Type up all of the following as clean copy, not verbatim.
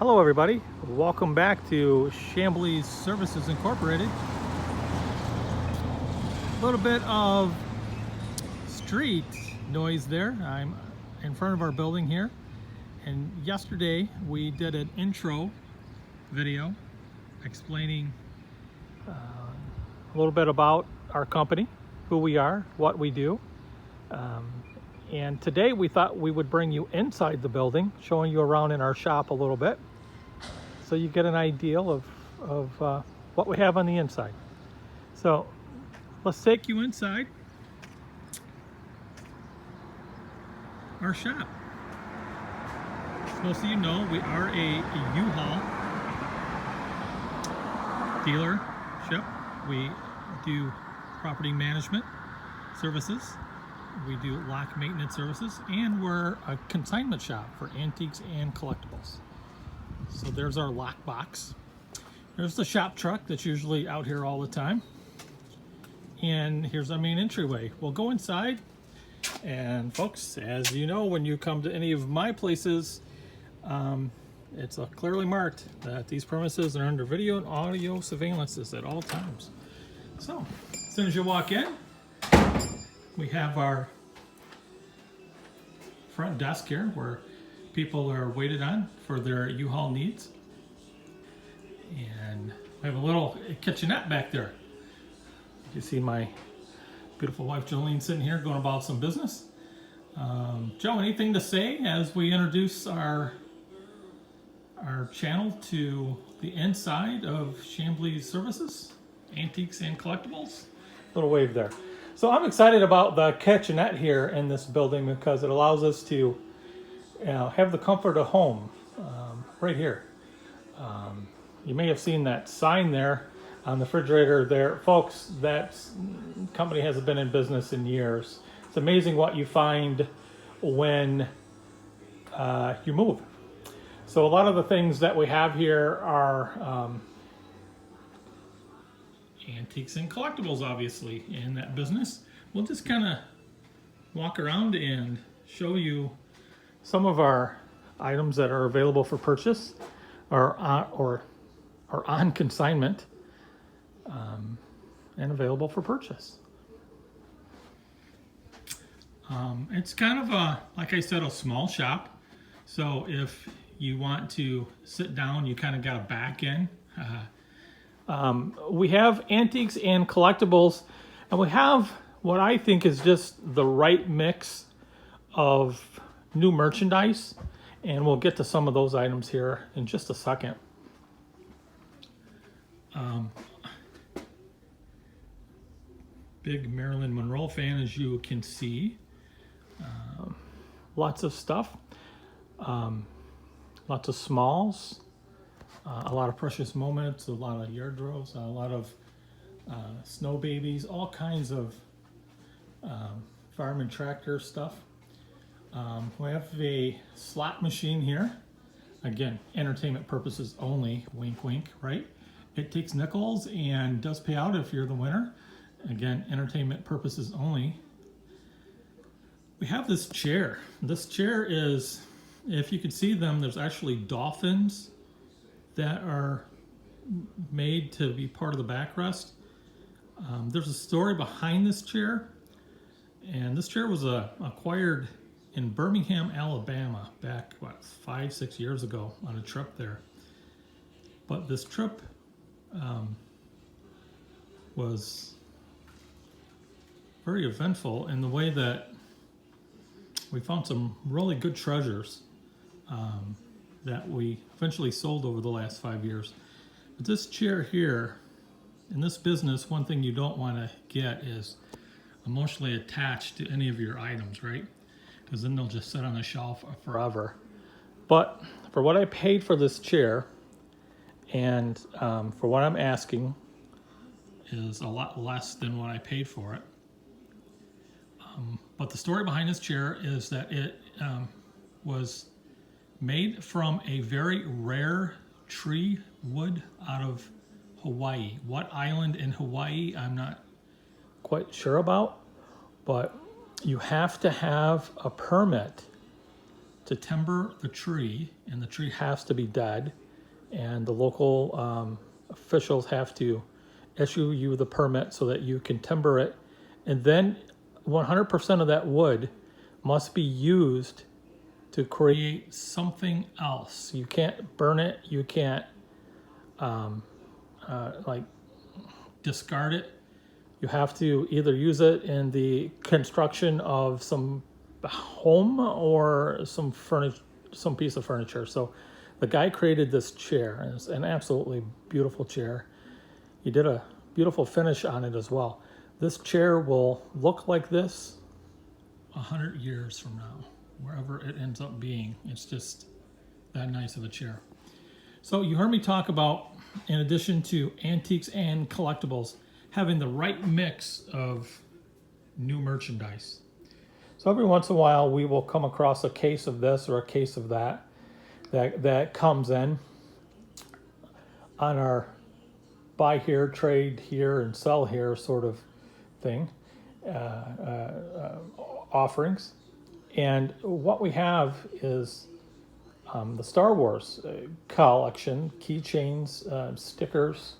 Hello everybody, welcome back to Chamblee Services Incorporated. A little bit of street noise there. I'm in front of our building here, and yesterday we did an intro video explaining a little bit about our company, who we are, what we do. And today we thought we would bring you inside the building, showing you around in our shop a little bit, so you get an idea of what we have on the inside. So let's take you inside our shop. As most of you know, we are a U-Haul dealership. We do property management services. We do lock maintenance services, and we're a consignment shop for antiques and collectibles. So there's our lock box. There's the shop truck that's usually out here all the time. And here's our main entryway. We'll go inside, and folks, as you know, when you come to any of my places, it's clearly marked that these premises are under video and audio surveillances at all times. So as soon as you walk in, we have our front desk here where people are waited on for their U-Haul needs. And we have a little kitchenette back there. You see my beautiful wife Jolene sitting here going about some business. Joe, anything to say as we introduce our channel to the inside of Chamblee Services, Antiques and Collectibles? Little wave there. So I'm excited about the kitchenette here in this building because it allows us to have the comfort of home right here. You may have seen that sign there on the refrigerator there. Folks, that company hasn't been in business in years. It's amazing what you find when you move. So a lot of the things that we have here are antiques and collectibles, obviously, in that business. We'll just kind of walk around and show you some of our items that are available for purchase or on consignment and available for purchase. It's kind of like I said, a small shop. So if you want to sit down, you kind of got to back in. We have antiques and collectibles, and we have what I think is just the right mix of new merchandise, and we'll get to some of those items here in just a second. Big Marilyn Monroe fan, as you can see. Lots of stuff, lots of smalls. A lot of precious moments, a lot of yard drawers, a lot of snow babies, all kinds of farm and tractor stuff. We have a slot machine here. Again, entertainment purposes only, wink wink, right? It takes nickels and does pay out if you're the winner. Again, entertainment purposes only. We have this chair. This chair is, if you could see them, there's actually dolphins that are made to be part of the backrest. There's a story behind this chair, and this chair was acquired in Birmingham, Alabama back, 5-6 years ago on a trip there. But this trip was very eventful in the way that we found some really good treasures that we eventually sold over the last 5 years. But this chair here, in this business, one thing you don't want to get is emotionally attached to any of your items, right? Because then they'll just sit on the shelf forever. But for what I paid for this chair, and for what I'm asking, is a lot less than what I paid for it. But the story behind this chair is that it was made from a very rare tree wood out of Hawaii. What island in Hawaii, I'm not quite sure about, but you have to have a permit to timber the tree, and the tree has to be dead, and the local officials have to issue you the permit so that you can timber it, and then 100% of that wood must be used to create something else. You can't burn it, you can't like discard it. You have to either use it in the construction of some home or some piece of furniture. So the guy created this chair, and it's an absolutely beautiful chair. He did a beautiful finish on it as well. This chair will look like this 100 years from now, wherever it ends up being. It's just that nice of a chair. So you heard me talk about, in addition to antiques and collectibles, having the right mix of new merchandise. So every once in a while we will come across a case of this or a case of that comes in on our buy here, trade here, and sell here sort of thing, offerings. And what we have is the Star Wars collection, keychains, stickers.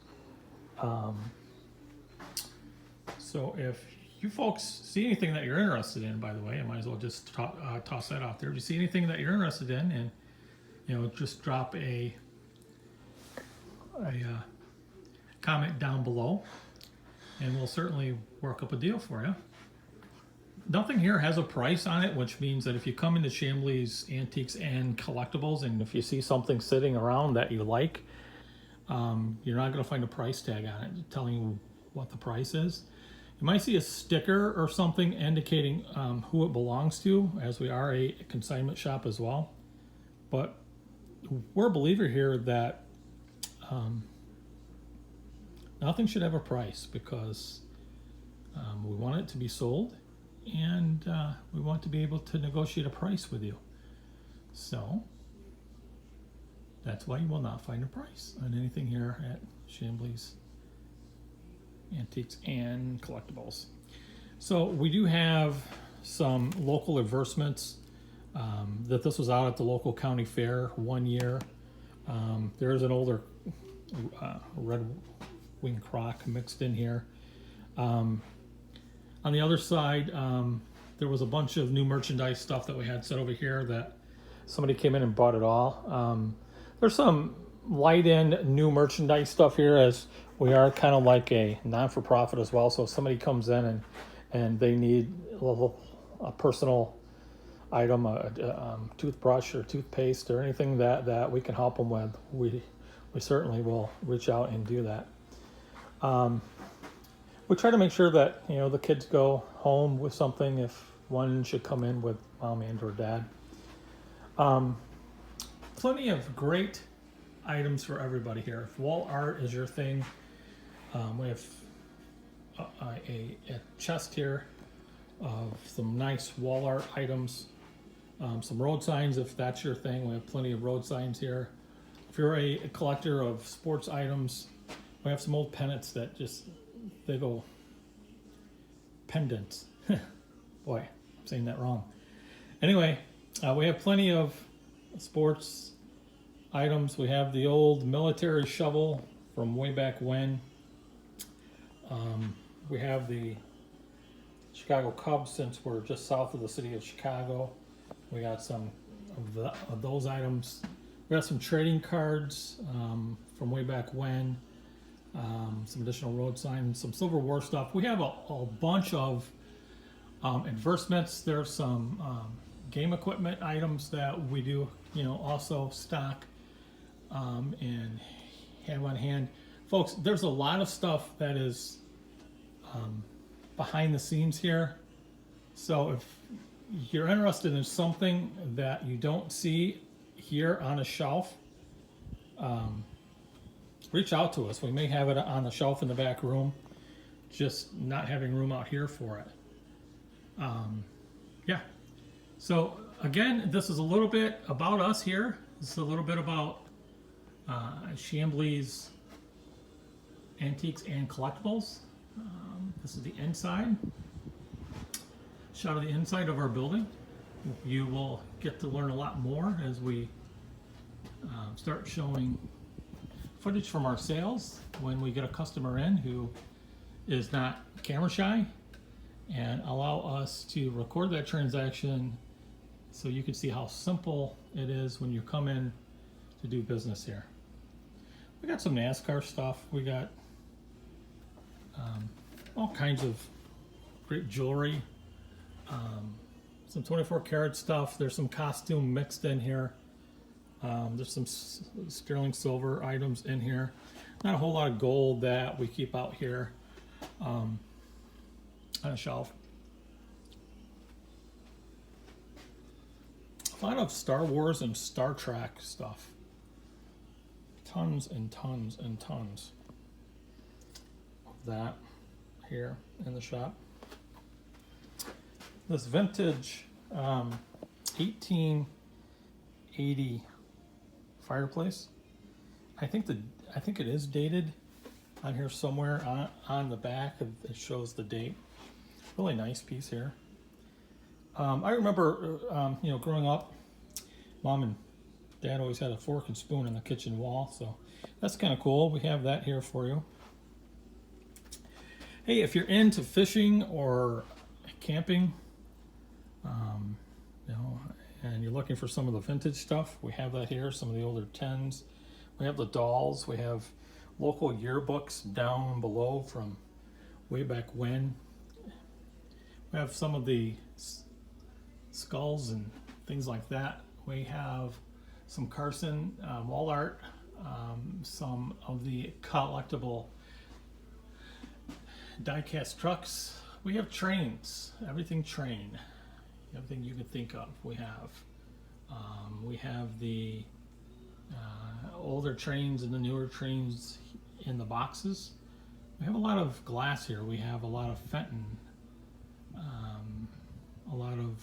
So if you folks see anything that you're interested in, by the way, I might as well just toss that out there. If you see anything that you're interested in, and just drop a comment down below, and we'll certainly work up a deal for you. Nothing here has a price on it, which means that if you come into Chamblee's Antiques and Collectibles, and if you see something sitting around that you like, you're not going to find a price tag on it telling you what the price is. You might see a sticker or something indicating who it belongs to, as we are a consignment shop as well. But we're a believer here that nothing should have a price, because we want it to be sold, and we want to be able to negotiate a price with you. So that's why you will not find a price on anything here at Chamblee's Antiques and Collectibles. So we do have some local advertisements that this was out at the local county fair one year. There's an older red-winged croc mixed in here. On the other side, there was a bunch of new merchandise stuff that we had set over here that somebody came in and bought it all. There's some light-end new merchandise stuff here, as we are kind of like a non-for-profit as well. So if somebody comes in and they need a personal item, a toothbrush or toothpaste or anything that we can help them with, we certainly will reach out and do that. We try to make sure that the kids go home with something if one should come in with mom and or dad. Plenty of great items for everybody here. If wall art is your thing, we have a chest here of some nice wall art items. Some road signs, if that's your thing. We have plenty of road signs here. If you're a collector of sports items, we have some old pennants that they go pendants. Boy, I'm saying that wrong. Anyway, we have plenty of sports items. We have the old military shovel from way back when. We have the Chicago Cubs, since we're just south of the city of Chicago. We got some of those items. We got some trading cards from way back when. Some additional road signs, some Civil War stuff. We have a bunch of advertisements. There's some game equipment items that we do, also stock and have on hand. Folks, there's a lot of stuff that is behind the scenes here. So if you're interested in something that you don't see here on a shelf, reach out to us. We may have it on the shelf in the back room, just not having room out here for it. Yeah. So again, this is a little bit about us here. This is a little bit about Chamblee's Antiques and Collectibles. This is the inside. Shot of the inside of our building. You will get to learn a lot more as we start showing footage from our sales when we get a customer in who is not camera shy, and allow us to record that transaction so you can see how simple it is when you come in to do business here. We got some NASCAR stuff. We got all kinds of great jewelry, some 24 karat stuff. There's some costume mixed in here. There's some sterling silver items in here. Not a whole lot of gold that we keep out here on a shelf. A lot of Star Wars and Star Trek stuff. Tons and tons and tons of that here in the shop. This vintage 1880 fireplace. I think it is dated on here somewhere on the back. It shows the date. Really nice piece here. I remember, growing up, Mom and Dad always had a fork and spoon in the kitchen wall, so that's kind of cool. We have that here for you. Hey, if you're into fishing or camping, and you're looking for some of the vintage stuff, we have that here. Some of the older tins. We have the dolls. We have local yearbooks down below from way back when. We have some of the skulls and things like that. We have some Carson wall art, some of the collectible die-cast trucks. We have trains, everything train, everything you can think of. We have the older trains and the newer trains in the boxes. We have a lot of glass here. We have a lot of Fenton, a lot of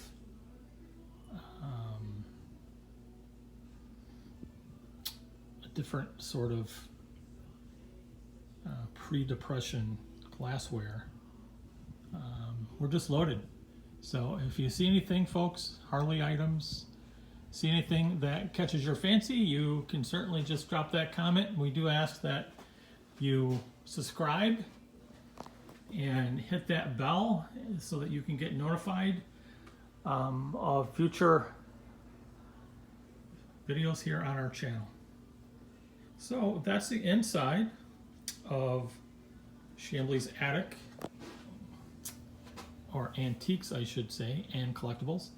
different sort of pre-depression glassware. We're just loaded. So if you see anything, folks, Harley items, see anything that catches your fancy, you can certainly just drop that comment. We do ask that you subscribe and hit that bell so that you can get notified of future videos here on our channel. So that's the inside of Chamblee's attic, or antiques I should say, and collectibles.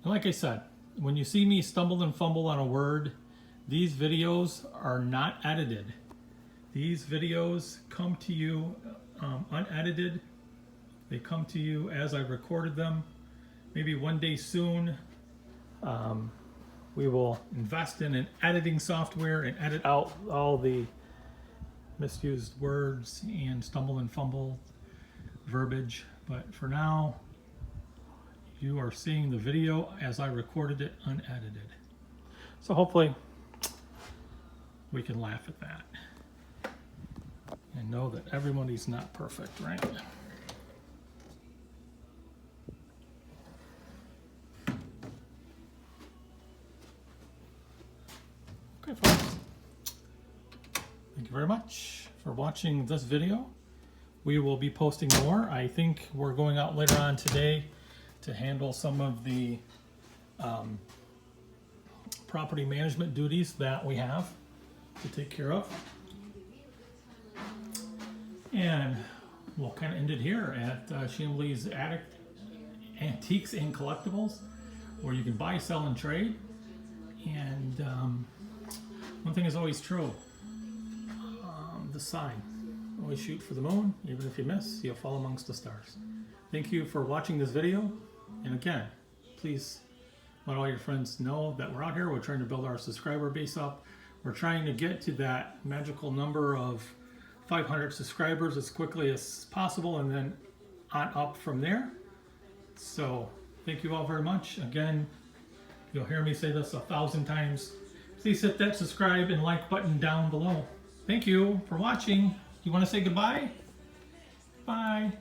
And like I said, when you see me stumble and fumble on a word, these videos are not edited. These videos come to you unedited. They come to you as I recorded them. Maybe one day soon we will invest in an editing software and edit out all the misused words and stumble and fumble verbiage. But for now, you are seeing the video as I recorded it unedited. So hopefully we can laugh at that and know that everybody's not perfect, right? Okay, folks. Thank you very much for watching this video. We will be posting more. I think we're going out later on today to handle some of the property management duties that we have to take care of. And we'll kind of end it here at Chamblee's Attic Antiques and Collectibles, where you can buy, sell, and trade. And one thing is always true, the sign. Always shoot for the moon. Even if you miss, you'll fall amongst the stars. Thank you for watching this video. And again, please let all your friends know that we're out here. We're trying to build our subscriber base up. We're trying to get to that magical number of 500 subscribers as quickly as possible, and then on up from there. So thank you all very much. Again, you'll hear me say this 1,000 times. Please hit that subscribe and like button down below. Thank you for watching. You want to say goodbye? Bye.